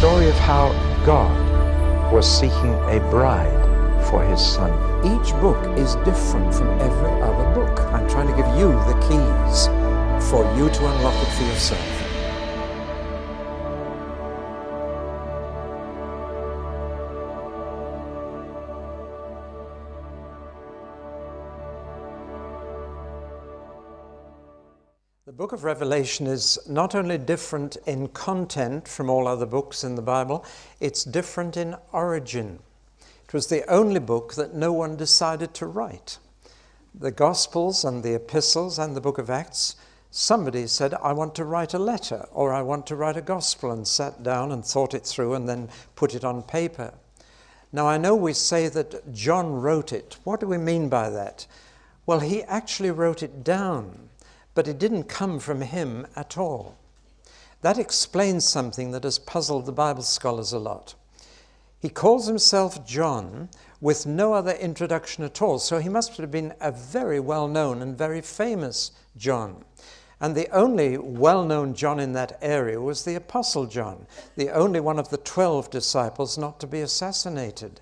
story of how God was seeking a bride for his son. Each book is different from every other book. I'm trying to give you the keys for you to unlock it for yourself. The book of Revelation is not only different in content from all other books in the Bible, it's different in origin. It was the only book that no one decided to write. The Gospels and the Epistles and the book of Acts, somebody said, I want to write a letter, or I want to write a gospel, and sat down and thought it through and then put it on paper. Now I know we say that John wrote it. What do we mean by that? Well, he actually wrote it down, but it didn't come from him at all. That explains something that has puzzled the Bible scholars a lot. He calls himself John with no other introduction at all, so he must have been a very well-known and very famous John. And the only well-known John in that area was the Apostle John, the only one of the 12 disciples not to be assassinated,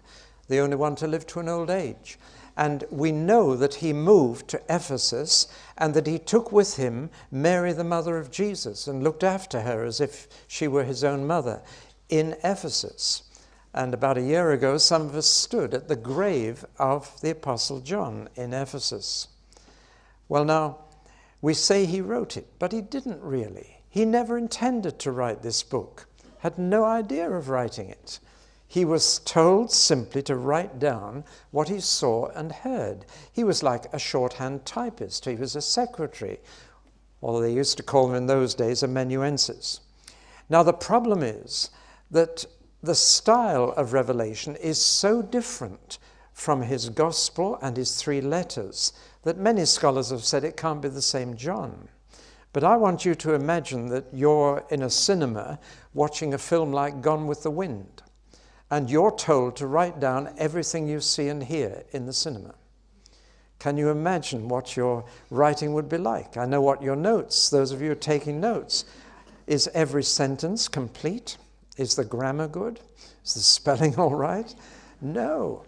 the only one to live to an old age. And we know that he moved to Ephesus and that he took with him Mary, the mother of Jesus, and looked after her as if she were his own mother in Ephesus. And about a year ago, some of us stood at the grave of the Apostle John in Ephesus. Well, now, we say he wrote it, but he didn't really. He never intended to write this book, had no idea of writing it. He was told simply to write down what he saw and heard. He was like a shorthand typist. He was a secretary, or they used to call him in those days amanuensis. Now, the problem is that the style of Revelation is so different from his gospel and his 3 letters that many scholars have said it can't be the same John. But I want you to imagine that you're in a cinema watching a film like Gone with the Wind, and you're told to write down everything you see and hear in the cinema. Can you imagine what your writing would be like? I know what your notes, those of you who are taking notes, is every sentence complete? Is the grammar good? Is the spelling all right? No.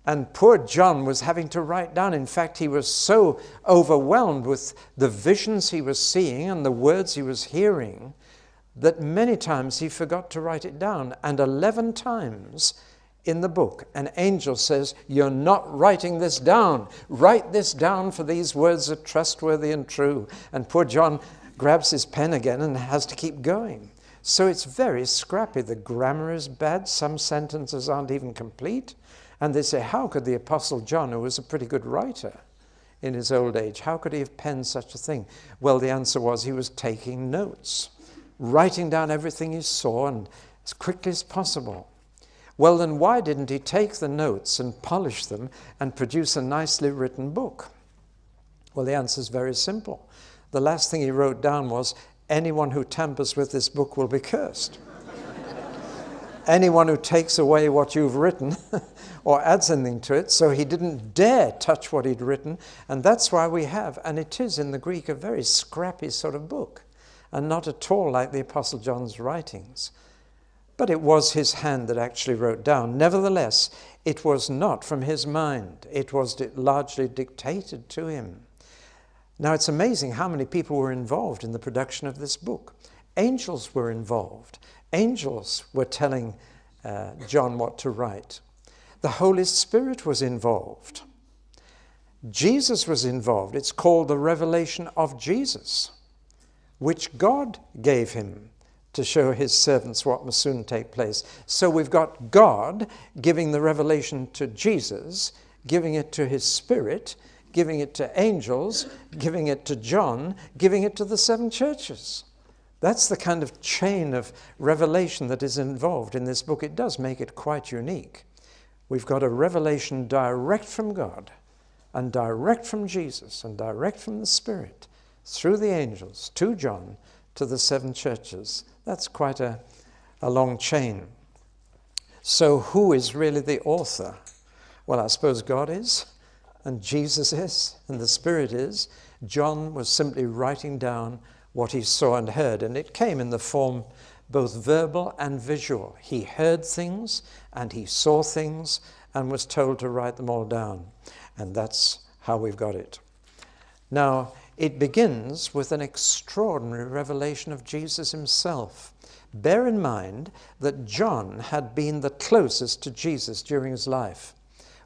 And poor John was having to write down. In fact, he was so overwhelmed with the visions he was seeing and the words he was hearing that many times he forgot to write it down. And 11 times in the book, an angel says, you're not writing this down. Write this down, for these words are trustworthy and true. And poor John grabs his pen again and has to keep going. So it's very scrappy. The grammar is bad. Some sentences aren't even complete. And they say, how could the Apostle John, who was a pretty good writer in his old age, how could he have penned such a thing? Well, the answer was he was taking notes, writing down everything he saw and as quickly as possible. Well, then why didn't he take the notes and polish them and produce a nicely written book? Well, the answer is very simple. The last thing he wrote down was, anyone who tampers with this book will be cursed. Anyone who takes away what you've written or adds anything to it. So he didn't dare touch what he'd written. And that's why we have, and it is in the Greek, a very scrappy sort of book, and not at all like the Apostle John's writings. But it was his hand that actually wrote down. Nevertheless, it was not from his mind. It was largely dictated to him. Now, it's amazing how many people were involved in the production of this book. Angels were involved. Angels were telling John what to write. The Holy Spirit was involved. Jesus was involved. It's called the revelation of Jesus, which God gave him to show his servants what must soon take place. So we've got God giving the revelation to Jesus, giving it to his Spirit, giving it to angels, giving it to John, giving it to the 7 churches. That's the kind of chain of revelation that is involved in this book. It does make it quite unique. We've got a revelation direct from God and direct from Jesus and direct from the Spirit through the angels to John to the 7 churches. That's quite a long chain. So who is really the author? Well, I suppose God is, and Jesus is, and the Spirit is. John was simply writing down what he saw and heard, and it came in the form both verbal and visual. He heard things and he saw things and was told to write them all down. And that's how we've got it. Now, it begins with an extraordinary revelation of Jesus himself. Bear in mind that John had been the closest to Jesus during his life.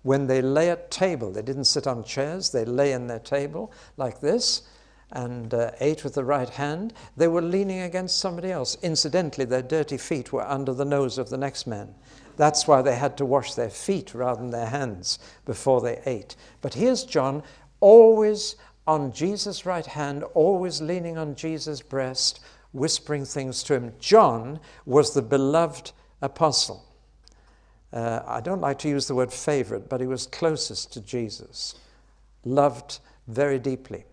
When they lay at table, they didn't sit on chairs, they lay in their table like this and ate with the right hand. They were leaning against somebody else. Incidentally, their dirty feet were under the nose of the next man. That's why they had to wash their feet rather than their hands before they ate. But here's John, always on Jesus' right hand, always leaning on Jesus' breast, whispering things to him. John was the beloved apostle. I don't like to use the word favorite, but he was closest to Jesus, loved very deeply.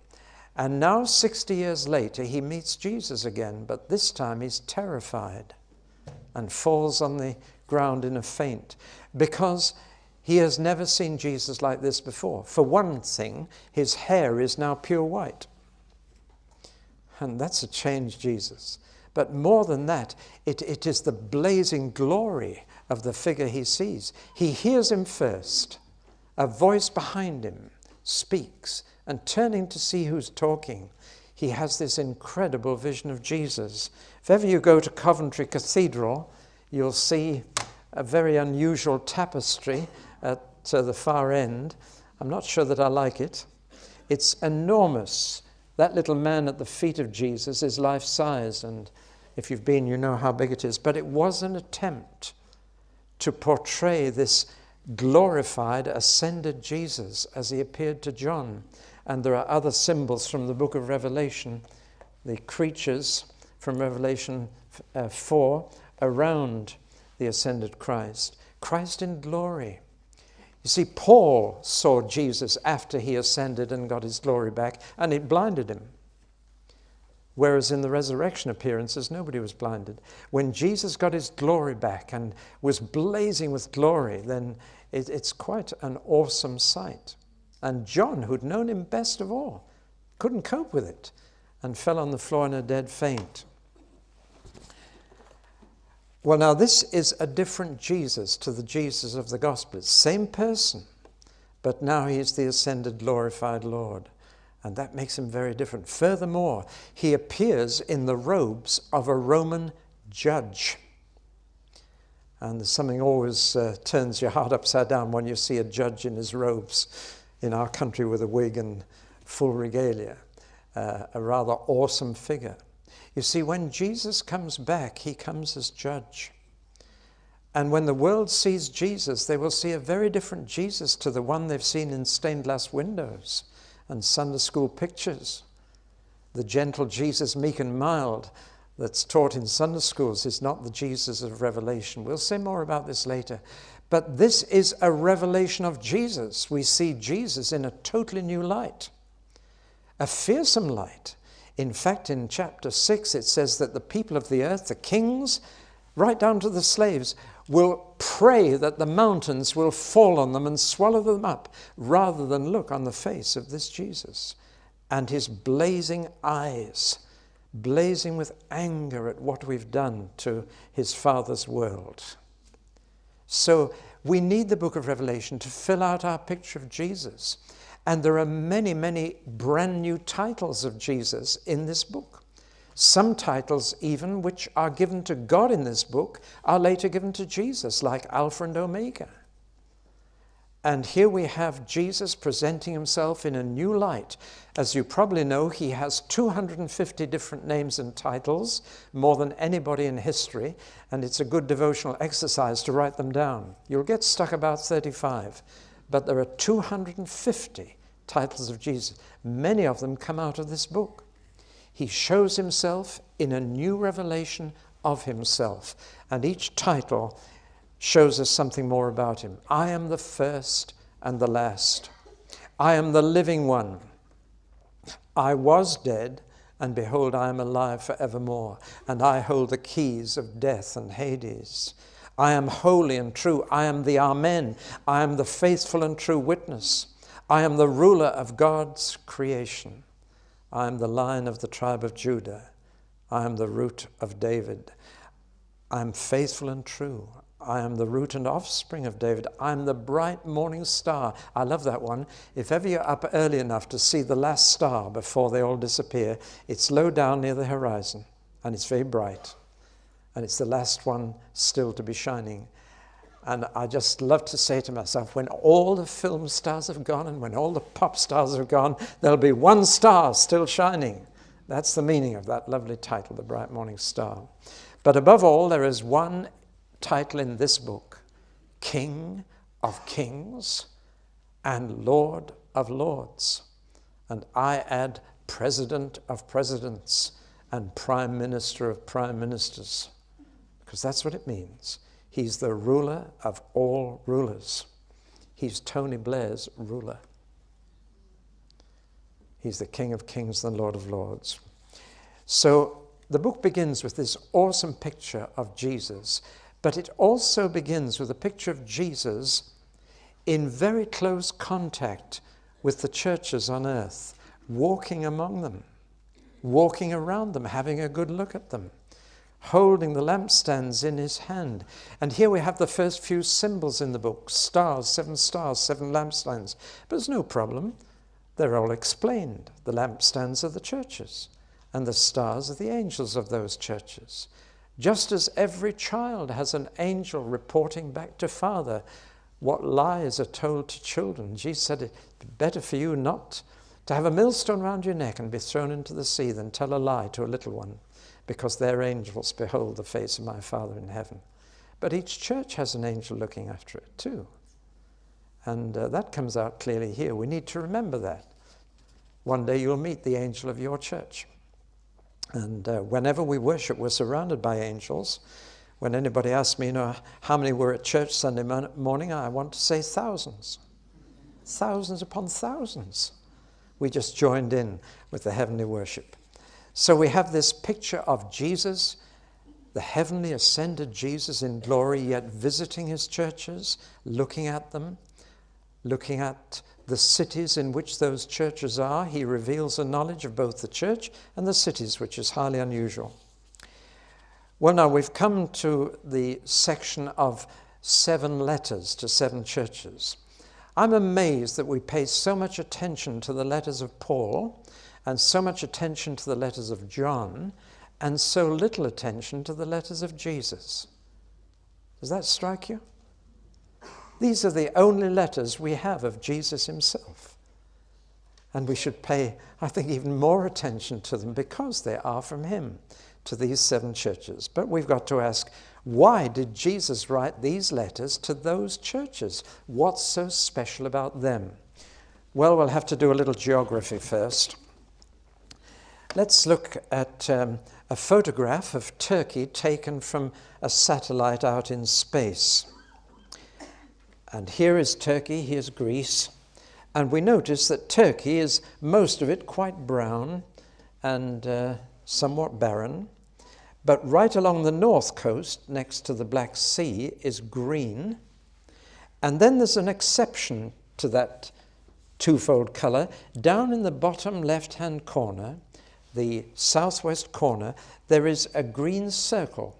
And now, 60 years later, he meets Jesus again, but this time he's terrified and falls on the ground in a faint because he has never seen Jesus like this before. For one thing, his hair is now pure white. And that's a changed Jesus. But more than that, it is the blazing glory of the figure he sees. He hears him first. A voice behind him speaks, and turning to see who's talking, he has this incredible vision of Jesus. If ever you go to Coventry Cathedral, you'll see a very unusual tapestry at the far end. I'm not sure that I like it. It's enormous. That little man at the feet of Jesus is life-size, and if you've been, you know how big it is. But it was an attempt to portray this glorified, ascended Jesus as he appeared to John. And there are other symbols from the book of Revelation, the creatures from Revelation 4 around the ascended Christ. Christ in glory. You see, Paul saw Jesus after he ascended and got his glory back, and it blinded him. Whereas in the resurrection appearances, nobody was blinded. When Jesus got his glory back and was blazing with glory, then it's quite an awesome sight. And John, who'd known him best of all, couldn't cope with it and fell on the floor in a dead faint. Well, now this is a different Jesus to the Jesus of the Gospels. Same person, but now he's the ascended, glorified Lord. And that makes him very different. Furthermore, he appears in the robes of a Roman judge. And there's something always turns your heart upside down when you see a judge in his robes in our country with a wig and full regalia. A rather awesome figure. You see, when Jesus comes back, he comes as judge. And when the world sees Jesus, they will see a very different Jesus to the one they've seen in stained glass windows and Sunday school pictures. The gentle Jesus, meek and mild, that's taught in Sunday schools is not the Jesus of Revelation. We'll say more about this later. But this is a revelation of Jesus. We see Jesus in a totally new light, a fearsome light. In fact, in chapter 6, it says that the people of the earth, the kings, right down to the slaves, will pray that the mountains will fall on them and swallow them up, rather than look on the face of this Jesus. And his blazing eyes, blazing with anger at what we've done to his Father's world. So we need the book of Revelation to fill out our picture of Jesus. And there are many, many brand new titles of Jesus in this book. Some titles even which are given to God in this book are later given to Jesus, like Alpha and Omega. And here we have Jesus presenting himself in a new light. As you probably know, he has 250 different names and titles, more than anybody in history, and it's a good devotional exercise to write them down. You'll get stuck about 35, but there are 250 titles of Jesus. Many of them come out of this book. He shows himself in a new revelation of himself, and each title shows us something more about him. I am the first and the last. I am the living one. I was dead, and behold, I am alive forevermore, and I hold the keys of death and Hades. I am holy and true. I am the Amen. I am the faithful and true witness. I am the ruler of God's creation. I am the Lion of the tribe of Judah. I am the root of David. I am faithful and true. I am the root and offspring of David. I am the bright morning star. I love that one. If ever you're up early enough to see the last star before they all disappear, it's low down near the horizon, and it's very bright. And it's the last one still to be shining. And I just love to say to myself, when all the film stars have gone and when all the pop stars have gone, there'll be one star still shining. That's the meaning of that lovely title, The Bright Morning Star. But above all, there is one title in this book, King of Kings and Lord of Lords. And I add President of Presidents and Prime Minister of Prime Ministers, because that's what it means. He's the ruler of all rulers. He's Tony Blair's ruler. He's the King of Kings and Lord of Lords. So the book begins with this awesome picture of Jesus, but it also begins with a picture of Jesus in very close contact with the churches on earth, walking among them, walking around them, having a good look at them, holding the lampstands in his hand. And here we have the first few symbols in the book, stars, 7 lampstands. But there's no problem. They're all explained. The lampstands are the churches, and the stars are the angels of those churches. Just as every child has an angel reporting back to Father what lies are told to children. Jesus said it'd be better for you not to have a millstone around your neck and be thrown into the sea than tell a lie to a little one, because their angels behold the face of my Father in heaven. But each church has an angel looking after it too. And that comes out clearly here. We need to remember that. One day you'll meet the angel of your church. And whenever we worship, we're surrounded by angels. When anybody asks me, how many were at church Sunday morning, I want to say thousands. Thousands upon thousands. We just joined in with the heavenly worship. So we have this picture of Jesus, the heavenly ascended Jesus in glory, yet visiting his churches, looking at them, looking at the cities in which those churches are. He reveals a knowledge of both the church and the cities, which is highly unusual. Well, now we've come to the section of 7 letters to 7 churches. I'm amazed that we pay so much attention to the letters of Paul and so much attention to the letters of John, and so little attention to the letters of Jesus. Does that strike you? These are the only letters we have of Jesus himself. And we should pay, I think, even more attention to them because they are from him, to these 7 churches. But we've got to ask, why did Jesus write these letters to those churches? What's so special about them? Well, we'll have to do a little geography first. Let's look at a photograph of Turkey taken from a satellite out in space. And here is Turkey, here's Greece. And we notice that Turkey is, most of it, quite brown and somewhat barren. But right along the north coast, next to the Black Sea, is green. And then there's an exception to that twofold color. Down in the bottom left-hand corner, the southwest corner, there is a green circle.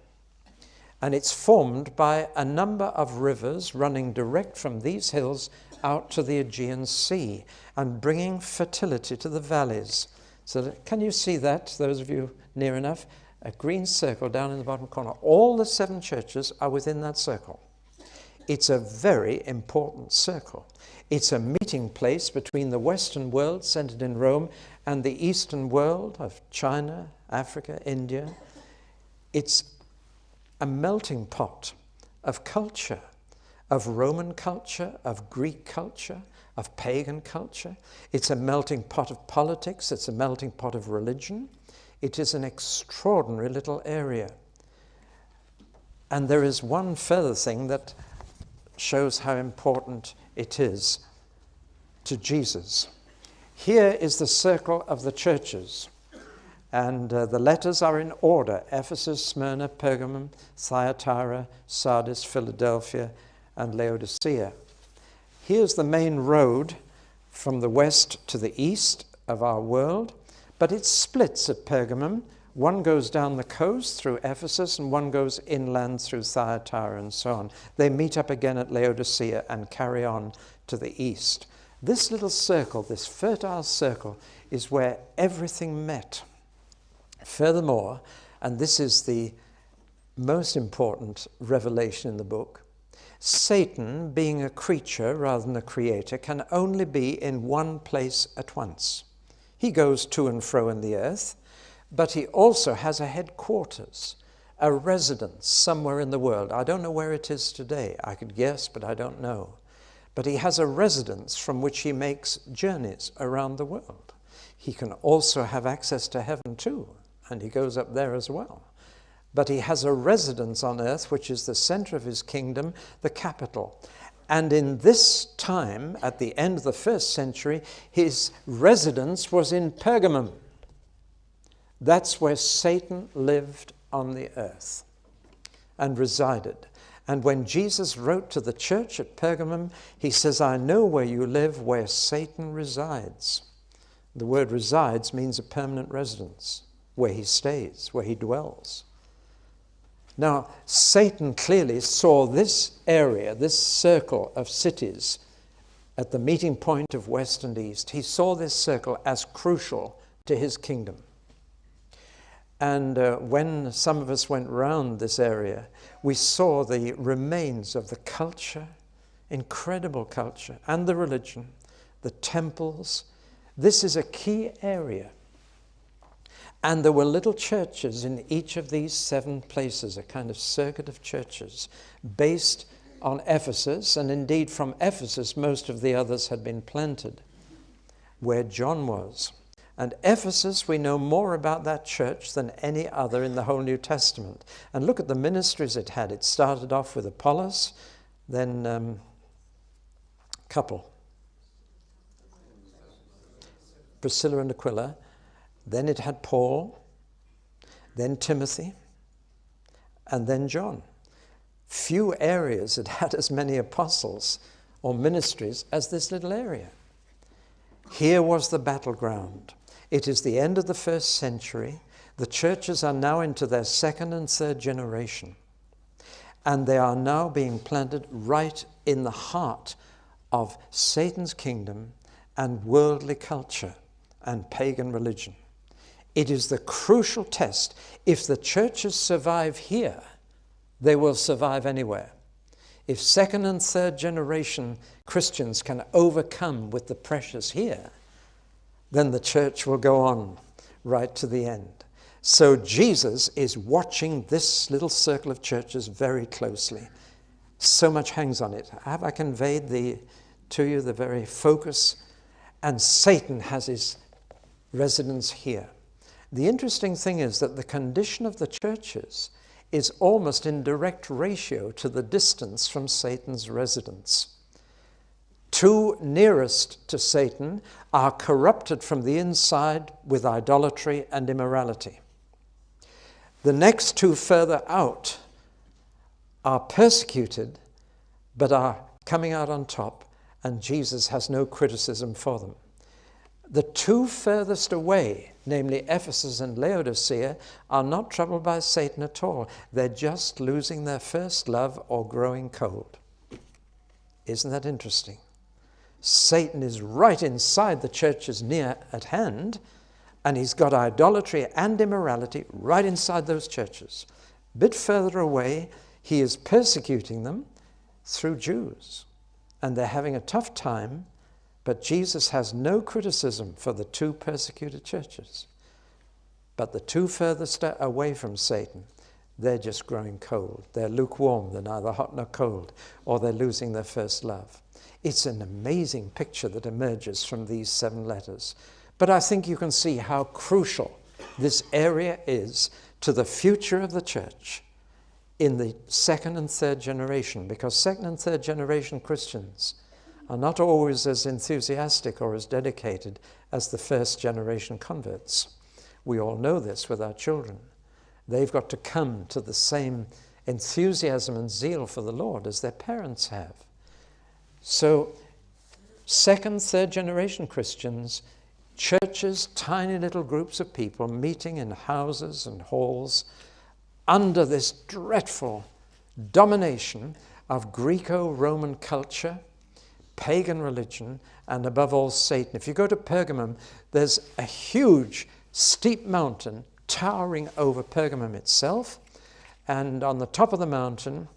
And it's formed by a number of rivers running direct from these hills out to the Aegean Sea and bringing fertility to the valleys. So can you see that, those of you near enough? A green circle down in the bottom corner. All the 7 churches are within that circle. It's a very important circle. It's a meeting place between the Western world, centered in Rome, and the Eastern world of China, Africa, India. It's a melting pot of culture, of Roman culture, of Greek culture, of pagan culture. It's a melting pot of politics. It's a melting pot of religion. It is an extraordinary little area. And there is one further thing that shows how important it is to Jesus. Here is the circle of the churches. And the letters are in order: Ephesus, Smyrna, Pergamum, Thyatira, Sardis, Philadelphia, and Laodicea. Here's the main road from the west to the east of our world, but it splits at Pergamum, One goes down the coast through Ephesus, and one goes inland through Thyatira and so on. They meet up again at Laodicea and carry on to the east. This little circle, this fertile circle, is where everything met. Furthermore, and this is the most important revelation in the book, Satan, being a creature rather than a creator, can only be in one place at once. He goes to and fro in the earth, but he also has a headquarters, a residence somewhere in the world. I don't know where it is today. I could guess, but I don't know. But he has a residence from which he makes journeys around the world. He can also have access to heaven too, and he goes up there as well. But he has a residence on earth, which is the center of his kingdom, the capital. And in this time, at the end of the 1st century, his residence was in Pergamum. That's where Satan lived on the earth and resided. And when Jesus wrote to the church at Pergamum, he says, I know where you live, where Satan resides. The word resides means a permanent residence, where he stays, where he dwells. Now, Satan clearly saw this area, this circle of cities at the meeting point of West and East. He saw this circle as crucial to his kingdom. And when some of us went round this area, we saw the remains of the culture, incredible culture, and the religion, the temples. This is a key area. And there were little churches in each of these 7 places, a kind of circuit of churches based on Ephesus, and indeed from Ephesus most of the others had been planted, where John was. And Ephesus, we know more about that church than any other in the whole New Testament. And look at the ministries it had. It started off with Apollos, then couple, Priscilla and Aquila. Then it had Paul, then Timothy, and then John. Few areas had as many apostles or ministries as this little area. Here was the battleground. It is the end of the 1st century. The churches are now into their 2nd and 3rd generation. And they are now being planted right in the heart of Satan's kingdom and worldly culture and pagan religion. It is the crucial test. If the churches survive here, they will survive anywhere. If 2nd and 3rd generation Christians can overcome with the pressures here, then the church will go on right to the end. So Jesus is watching this little circle of churches very closely. So much hangs on it. Have I conveyed to you the very focus? And Satan has his residence here. The interesting thing is that the condition of the churches is almost in direct ratio to the distance from Satan's residence. 2 nearest to Satan are corrupted from the inside with idolatry and immorality. The next 2 further out are persecuted, but are coming out on top, and Jesus has no criticism for them. The 2 furthest away, namely Ephesus and Laodicea, are not troubled by Satan at all. They're just losing their first love or growing cold. Isn't that interesting? Satan is right inside the churches near at hand, and he's got idolatry and immorality right inside those churches. A bit further away, he is persecuting them through Jews, and they're having a tough time. But Jesus has no criticism for the 2 persecuted churches. But the 2 furthest away from Satan, they're just growing cold. They're lukewarm. They're neither hot nor cold, or they're losing their first love. It's an amazing picture that emerges from these 7 letters. But I think you can see how crucial this area is to the future of the church in the 2nd and 3rd generation, because 2nd and 3rd generation Christians are not always as enthusiastic or as dedicated as the 1st generation converts. We all know this with our children. They've got to come to the same enthusiasm and zeal for the Lord as their parents have. So 2nd, 3rd generation Christians, churches, tiny little groups of people meeting in houses and halls under this dreadful domination of Greco-Roman culture, pagan religion, and above all Satan. If you go to Pergamum, there's a huge steep mountain towering over Pergamum itself, and on the top of the mountain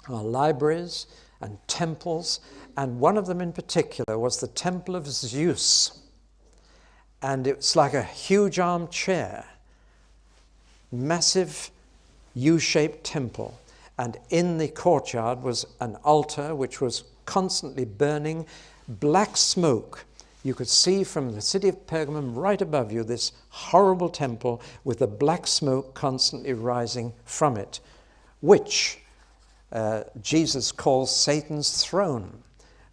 are libraries and temples, and one of them in particular was the Temple of Zeus. And it's like a huge armchair, massive U-shaped temple. And in the courtyard was an altar which was constantly burning black smoke. You could see from the city of Pergamum right above you this horrible temple with the black smoke constantly rising from it, which Jesus calls Satan's throne.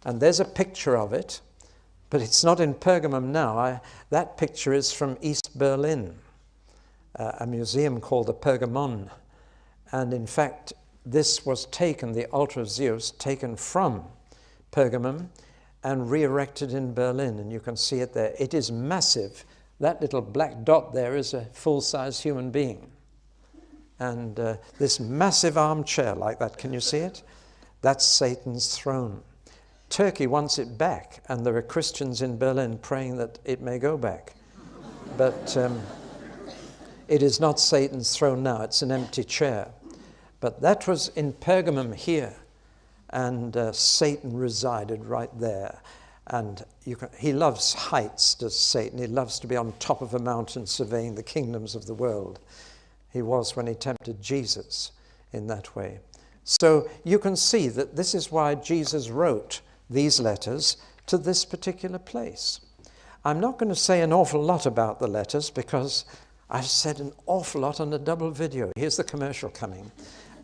And there's a picture of it, but it's not in Pergamum now. That picture is from East Berlin, a museum called the Pergamon. And in fact, this was taken, the altar of Zeus, taken from Pergamum and re-erected in Berlin, and you can see it there. It is massive. That little black dot there is a full-size human being. And this massive armchair like that, can you see it? That's Satan's throne. Turkey wants it back, and there are Christians in Berlin praying that it may go back. But it is not Satan's throne now, it's an empty chair. But that was in Pergamum here, and Satan resided right there. And he loves heights, does Satan. He loves to be on top of a mountain surveying the kingdoms of the world. He was when he tempted Jesus in that way. So you can see that this is why Jesus wrote these letters to this particular place. I'm not going to say an awful lot about the letters because I've said an awful lot on a double video. Here's the commercial coming.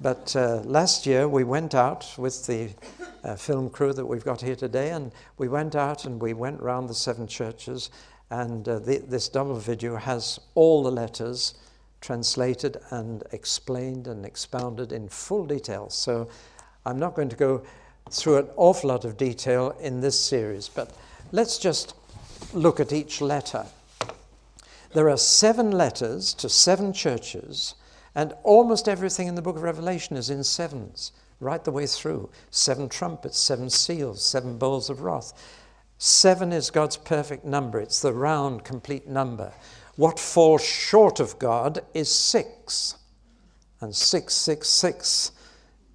But last year we went out with the film crew that we've got here today, and we went out and we went round the 7 churches, and this double video has all the letters translated and explained and expounded in full detail. So I'm not going to go through an awful lot of detail in this series, but let's just look at each letter. There are 7 letters to 7 churches, and almost everything in the book of Revelation is in 7s, right the way through. 7 trumpets, 7 seals, 7 bowls of wrath. 7 is God's perfect number. It's the round, complete number. What falls short of God is 6. And 666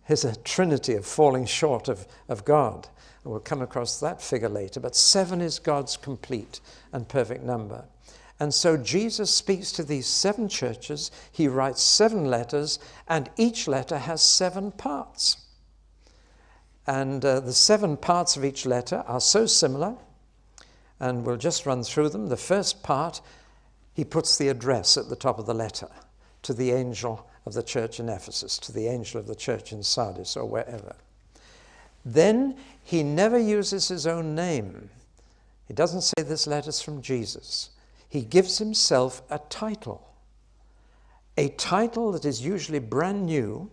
is a trinity of falling short of God. And we'll come across that figure later. But 7 is God's complete and perfect number. And so Jesus speaks to these 7 churches. He writes 7 letters, and each letter has 7 parts. And the 7 parts of each letter are so similar, and we'll just run through them. The first part, he puts the address at the top of the letter to the angel of the church in Ephesus, to the angel of the church in Sardis, or wherever. Then he never uses his own name. He doesn't say this letter's from Jesus. He gives himself a title that is usually brand new,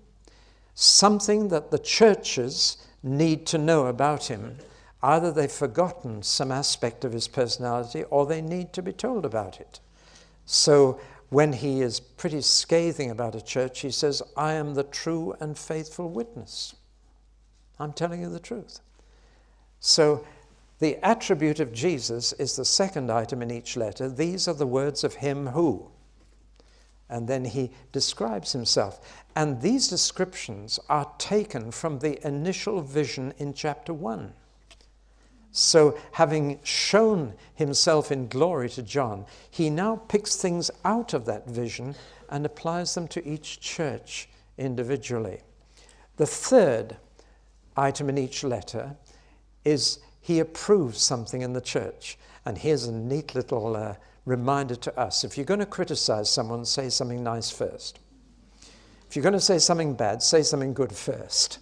something that the churches need to know about him. Either they've forgotten some aspect of his personality, or they need to be told about it. So when he is pretty scathing about a church, he says, I am the true and faithful witness. I'm telling you the truth. So the attribute of Jesus is the second item in each letter. These are the words of him who. And then he describes himself. And these descriptions are taken from the initial vision in chapter 1. So having shown himself in glory to John, he now picks things out of that vision and applies them to each church individually. The third item in each letter is he approves something in the church. And here's a neat little reminder to us. If you're going to criticize someone, say something nice first. If you're going to say something bad, say something good first.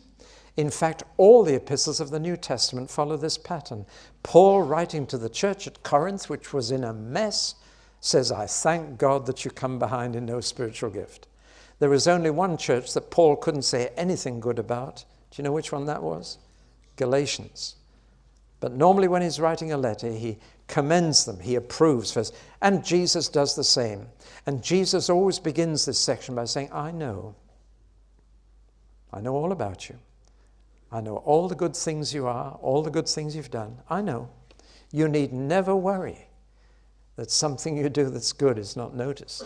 In fact, all the epistles of the New Testament follow this pattern. Paul, writing to the church at Corinth, which was in a mess, says, I thank God that you come behind in no spiritual gift. There was only one church that Paul couldn't say anything good about. Do you know which one that was? Galatians. But normally when he's writing a letter, he commends them, he approves first. And Jesus does the same. And Jesus always begins this section by saying, I know all about you. I know all the good things you are, all the good things you've done. I know. You need never worry that something you do that's good is not noticed.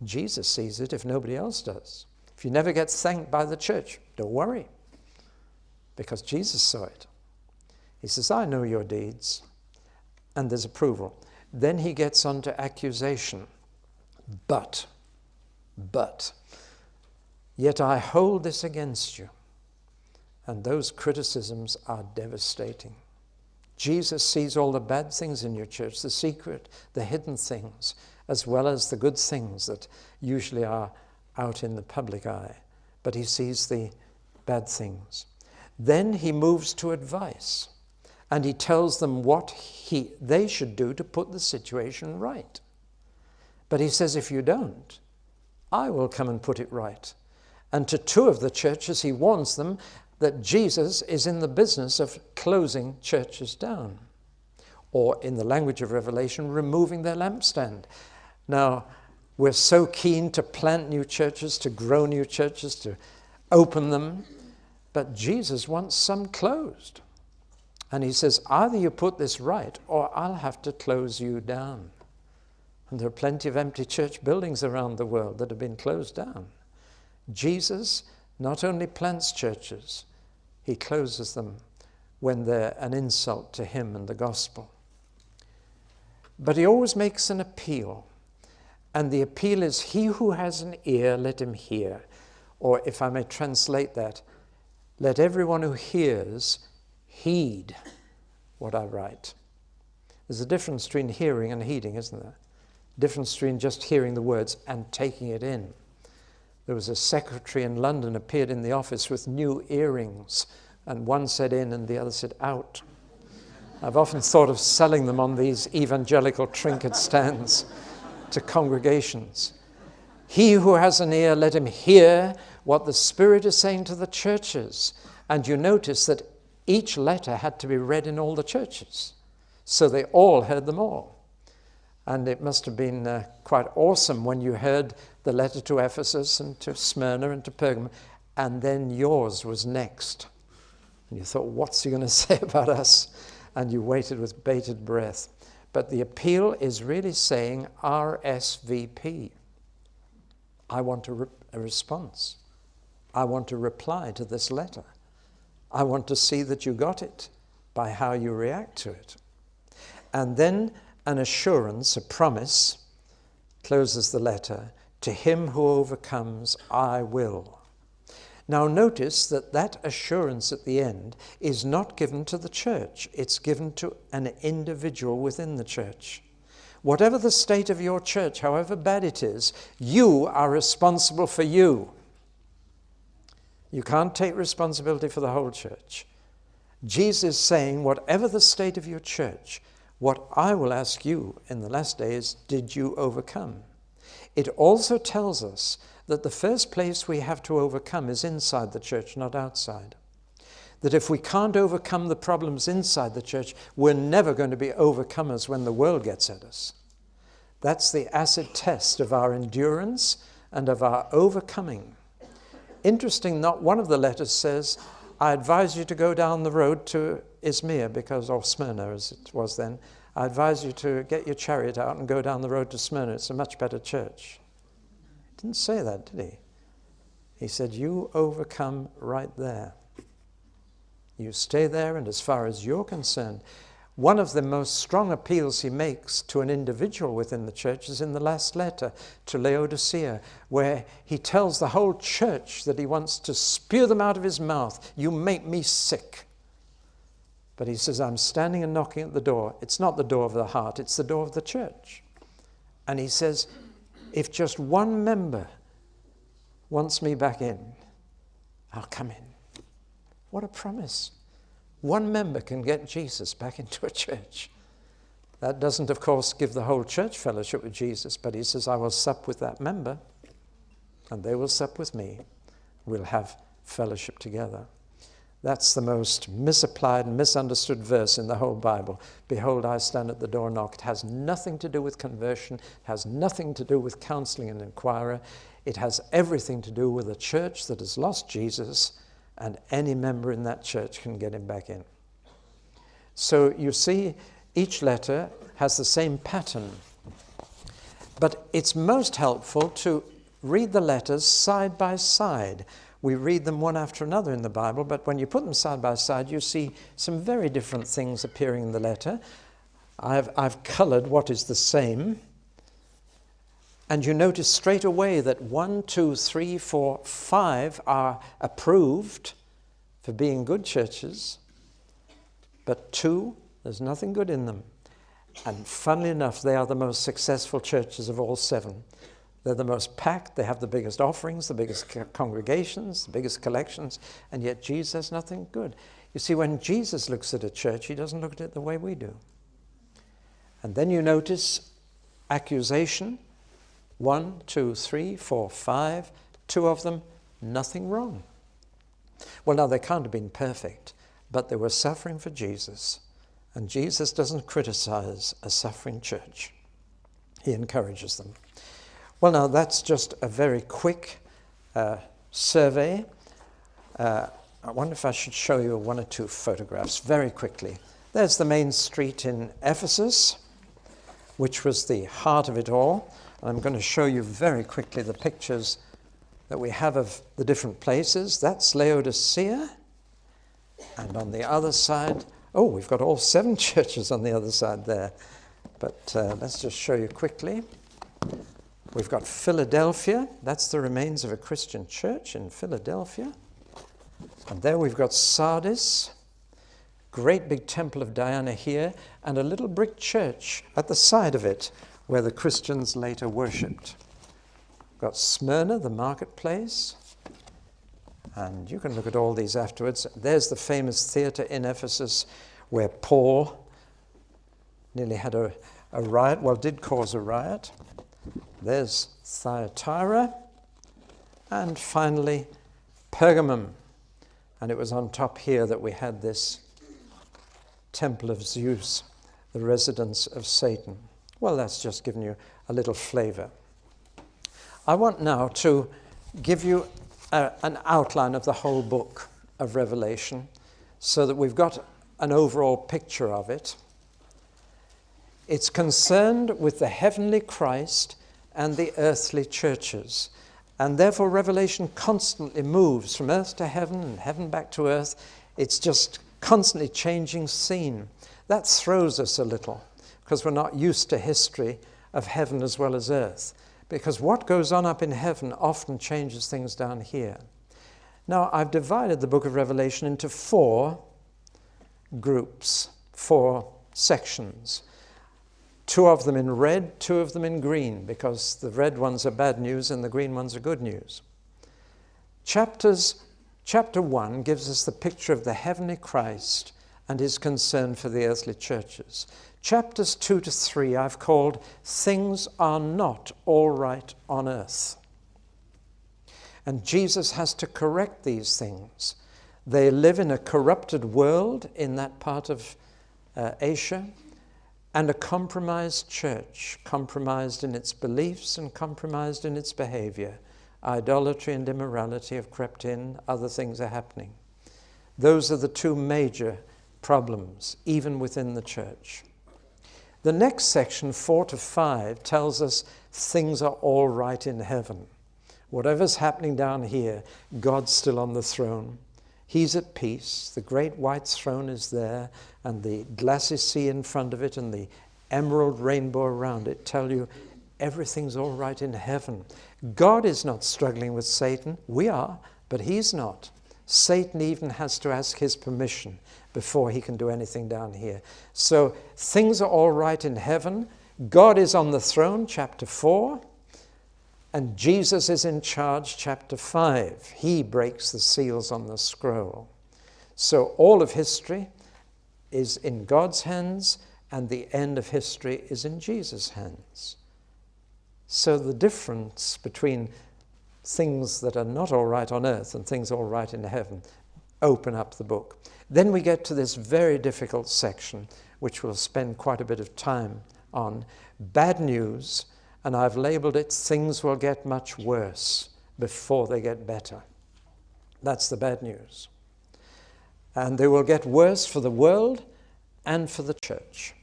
Jesus sees it if nobody else does. If you never get thanked by the church, don't worry, because Jesus saw it. He says, I know your deeds, and there's approval. Then he gets on to accusation. But, yet I hold this against you. And those criticisms are devastating. Jesus sees all the bad things in your church, the secret, the hidden things, as well as the good things that usually are out in the public eye. But he sees the bad things. Then he moves to advice, and he tells them what they should do to put the situation right. But he says, if you don't, I will come and put it right. And to two of the churches, he warns them that Jesus is in the business of closing churches down, or in the language of Revelation, removing their lampstand. Now, we're so keen to plant new churches, to grow new churches, to open them, but Jesus wants some closed. And he says, either you put this right, or I'll have to close you down. And there are plenty of empty church buildings around the world that have been closed down. Jesus not only plants churches, he closes them when they're an insult to him and the gospel. But he always makes an appeal. And the appeal is, he who has an ear, let him hear. Or if I may translate that, let everyone who hears heed what I write. There's a difference between hearing and heeding, isn't there? Difference between just hearing the words and taking it in. There was a secretary in London appeared in the office with new earrings, and one said in and the other said out. I've often thought of selling them on these evangelical trinket stands to congregations. He who has an ear, let him hear what the Spirit is saying to the churches. And you notice that each letter had to be read in all the churches, so they all heard them all. And it must have been quite awesome when you heard the letter to Ephesus and to Smyrna and to Pergamum, and then yours was next. And you thought, what's he going to say about us? And you waited with bated breath. But the appeal is really saying RSVP. I want a response. I want to reply to this letter. I want to see that you got it by how you react to it. And then an assurance, a promise, closes the letter. To him who overcomes, I will. Now notice that that assurance at the end is not given to the church. It's given to an individual within the church. Whatever the state of your church, however bad it is, you are responsible for you. You can't take responsibility for the whole church. Jesus is saying, whatever the state of your church, what I will ask you in the last days, did you overcome? It also tells us that the first place we have to overcome is inside the church, not outside. That if we can't overcome the problems inside the church, we're never going to be overcomers when the world gets at us. That's the acid test of our endurance and of our overcoming. Interesting, not one of the letters says, I advise you to go down the road to Izmir, or Smyrna as it was then. I advise you to get your chariot out and go down the road to Smyrna. It's a much better church. He didn't say that, did he? He said, you overcome right there. You stay there, and as far as you're concerned, one of the most strong appeals he makes to an individual within the church is in the last letter to Laodicea, where he tells the whole church that he wants to spew them out of his mouth. You make me sick. But he says, I'm standing and knocking at the door. It's not the door of the heart, it's the door of the church. And he says, if just one member wants me back in, I'll come in. What a promise. One member can get Jesus back into a church. That doesn't, of course, give the whole church fellowship with Jesus, but he says, I will sup with that member, and they will sup with me. We'll have fellowship together. That's the most misapplied and misunderstood verse in the whole Bible. Behold, I stand at the door and knock. It has nothing to do with conversion. It has nothing to do with counseling and inquiry. It has everything to do with a church that has lost Jesus, and any member in that church can get him back in. So you see, each letter has the same pattern. But it's most helpful to read the letters side by side. We read them one after another in the Bible, but when you put them side by side, you see some very different things appearing in the letter. I've colored what is the same. And you notice straight away that 1, 2, 3, 4, 5 are approved for being good churches, but 2, there's nothing good in them. And funnily enough, they are the most successful churches of all 7. They're the most packed, they have the biggest offerings, the biggest congregations, the biggest collections, and yet Jesus has nothing good. You see, when Jesus looks at a church, he doesn't look at it the way we do. And then you notice accusation, 1, 2, 3, 4, 5, 2 of them, nothing wrong. Well, now, they can't have been perfect, but they were suffering for Jesus. And Jesus doesn't criticize a suffering church. He encourages them. Well, now, that's just a very quick survey. I wonder if I should show you 1 or 2 photographs very quickly. There's the main street in Ephesus, which was the heart of it all. I'm going to show you very quickly the pictures that we have of the different places. That's Laodicea. And on the other side, oh, we've got all 7 churches on the other side there. But let's just show you quickly. We've got Philadelphia. That's the remains of a Christian church in Philadelphia. And there we've got Sardis, great big temple of Diana here, and a little brick church at the side of it where the Christians later worshipped. We've got Smyrna, the marketplace. And you can look at all these afterwards. There's the famous theater in Ephesus where Paul nearly had a riot, well, did cause a riot. There's Thyatira, and finally Pergamum. And it was on top here that we had this temple of Zeus, the residence of Satan. Well, that's just given you a little flavor. I want now to give you an outline of the whole book of Revelation so that we've got an overall picture of it. It's concerned with the heavenly Christ and the earthly churches. And therefore Revelation constantly moves from earth to heaven and heaven back to earth. It's just constantly changing scene. That throws us a little because we're not used to history of heaven as well as earth. Because what goes on up in heaven often changes things down here. Now, I've divided the book of Revelation into 4 groups, 4 sections. 2 of them in red, 2 of them in green, because the red ones are bad news and the green ones are good news. Chapter 1 gives us the picture of the heavenly Christ and his concern for the earthly churches. Chapters 2 to 3 I've called Things Are Not All Right on Earth. And Jesus has to correct these things. They live in a corrupted world in that part of Asia, and a compromised church, compromised in its beliefs and compromised in its behavior. Idolatry and immorality have crept in, other things are happening. Those are the 2 major problems, even within the church. The next section, 4 to 5, tells us things are all right in heaven. Whatever's happening down here, God's still on the throne. He's at peace. The great white throne is there, and the glassy sea in front of it and the emerald rainbow around it tell you everything's all right in heaven. God is not struggling with Satan. We are, but he's not. Satan even has to ask his permission before he can do anything down here. So things are all right in heaven. God is on the throne, chapter 4. And Jesus is in charge, chapter 5. He breaks the seals on the scroll. So all of history is in God's hands, and the end of history is in Jesus' hands. So the difference between things that are not all right on earth and things all right in heaven open up the book. Then we get to this very difficult section, which we'll spend quite a bit of time on. Bad news, and I've labeled it, things will get much worse before they get better. That's the bad news. And they will get worse for the world and for the church.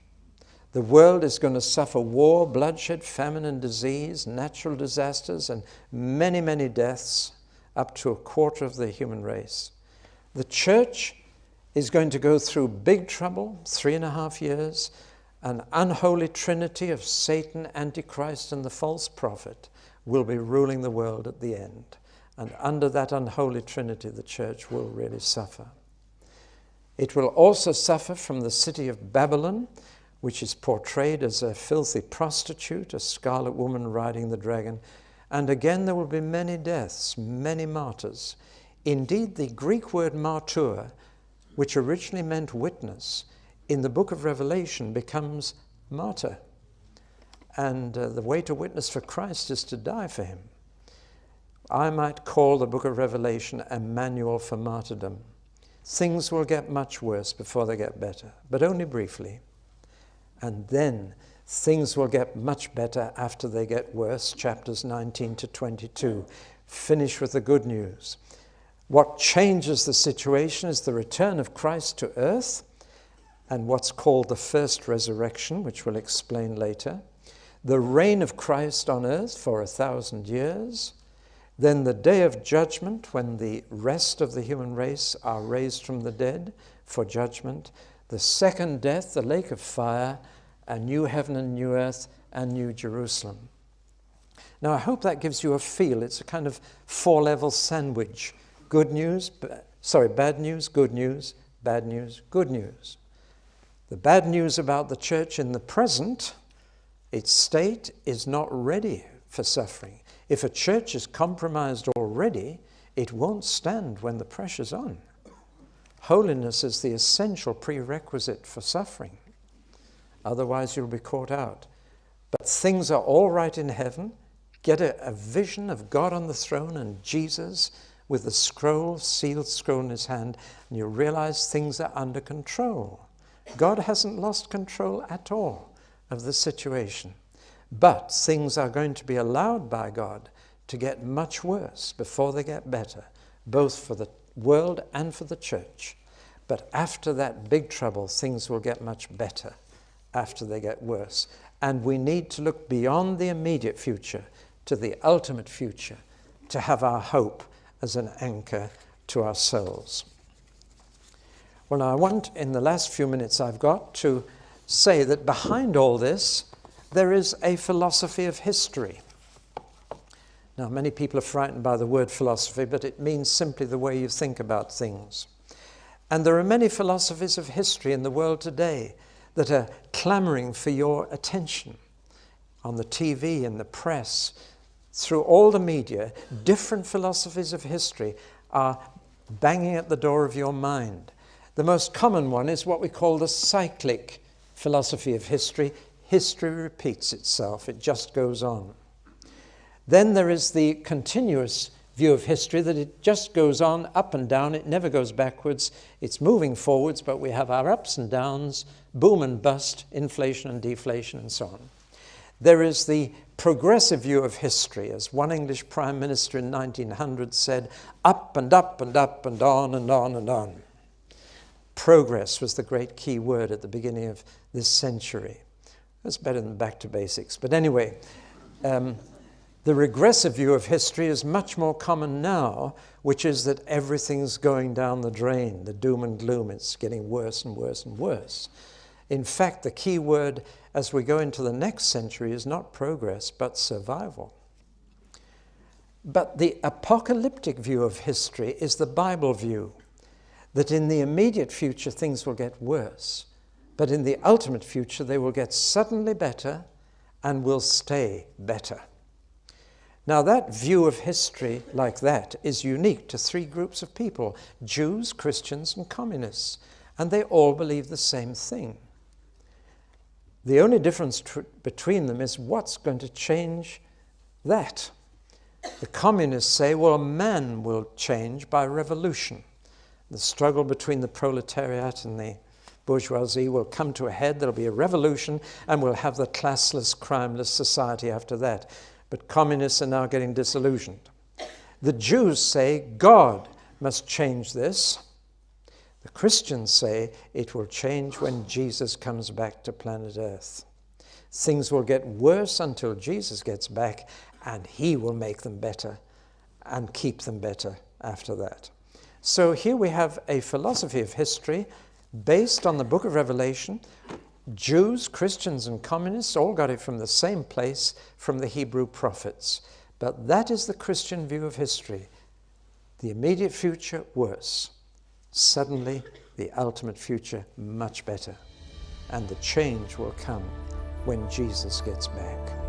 The world is going to suffer war, bloodshed, famine and disease, natural disasters, and many, many deaths, up to a quarter of the human race. The church is going to go through big trouble, 3.5 years. An unholy trinity of Satan, Antichrist, and the false prophet will be ruling the world at the end. And under that unholy trinity, the church will really suffer. It will also suffer from the city of Babylon, which is portrayed as a filthy prostitute, a scarlet woman riding the dragon. And again, there will be many deaths, many martyrs. Indeed, the Greek word martyr, which originally meant witness, in the book of Revelation becomes martyr. And the way to witness for Christ is to die for him. I might call the book of Revelation a manual for martyrdom. Things will get much worse before they get better, but only briefly. And then things will get much better after they get worse, chapters 19 to 22. Finish with the good news. What changes the situation is the return of Christ to earth and what's called the first resurrection, which we'll explain later. The reign of Christ on earth for 1,000 years. Then the day of judgment, when the rest of the human race are raised from the dead for judgment. The second death, the lake of fire, a new heaven and new earth, and new Jerusalem. Now, I hope that gives you a feel. It's a kind of 4-level sandwich. Good news, bad news, good news, bad news, good news. The bad news about the church in the present, its state is not ready for suffering. If a church is compromised already, it won't stand when the pressure's on. Holiness is the essential prerequisite for suffering. Otherwise, you'll be caught out. But things are all right in heaven. Get a vision of God on the throne and Jesus with the sealed scroll in his hand, and you'll realize things are under control. God hasn't lost control at all of the situation. But things are going to be allowed by God to get much worse before they get better, both for the world and for the church. But after that big trouble, things will get much better after they get worse. And we need to look beyond the immediate future to the ultimate future to have our hope as an anchor to our souls. Well, I want, in the last few minutes I've got, to say that behind all this, there is a philosophy of history. Now, many people are frightened by the word philosophy, but it means simply the way you think about things. And there are many philosophies of history in the world today that are clamoring for your attention. On the TV, in the press, through all the media, different philosophies of history are banging at the door of your mind. The most common one is what we call the cyclic philosophy of history. History repeats itself, it just goes on. Then there is the continuous view of history, that it just goes on up and down, it never goes backwards, it's moving forwards, but we have our ups and downs, boom and bust, inflation and deflation, and so on. There is the progressive view of history, as one English Prime Minister in 1900 said, up and up and up and on and on and on. Progress was the great key word at the beginning of this century. That's better than back to basics. But anyway, the regressive view of history is much more common now, which is that everything's going down the drain, the doom and gloom. It's getting worse and worse and worse. In fact, the key word as we go into the next century is not progress, but survival. But the apocalyptic view of history is the Bible view, that in the immediate future things will get worse, but in the ultimate future they will get suddenly better and will stay better. Now, that view of history like that is unique to 3 groups of people: Jews, Christians, and communists. And they all believe the same thing. The only difference between them is what's going to change that. The communists say, well, man will change by revolution. The struggle between the proletariat and the bourgeoisie will come to a head. There'll be a revolution, and we'll have the classless, crimeless society after that. But communists are now getting disillusioned. The Jews say God must change this. The Christians say it will change when Jesus comes back to planet Earth. Things will get worse until Jesus gets back, and he will make them better and keep them better after that. So here we have a philosophy of history based on the book of Revelation. Jews, Christians, and communists all got it from the same place, from the Hebrew prophets. But that is the Christian view of history. The immediate future, worse. Suddenly, the ultimate future, much better. And the change will come when Jesus gets back.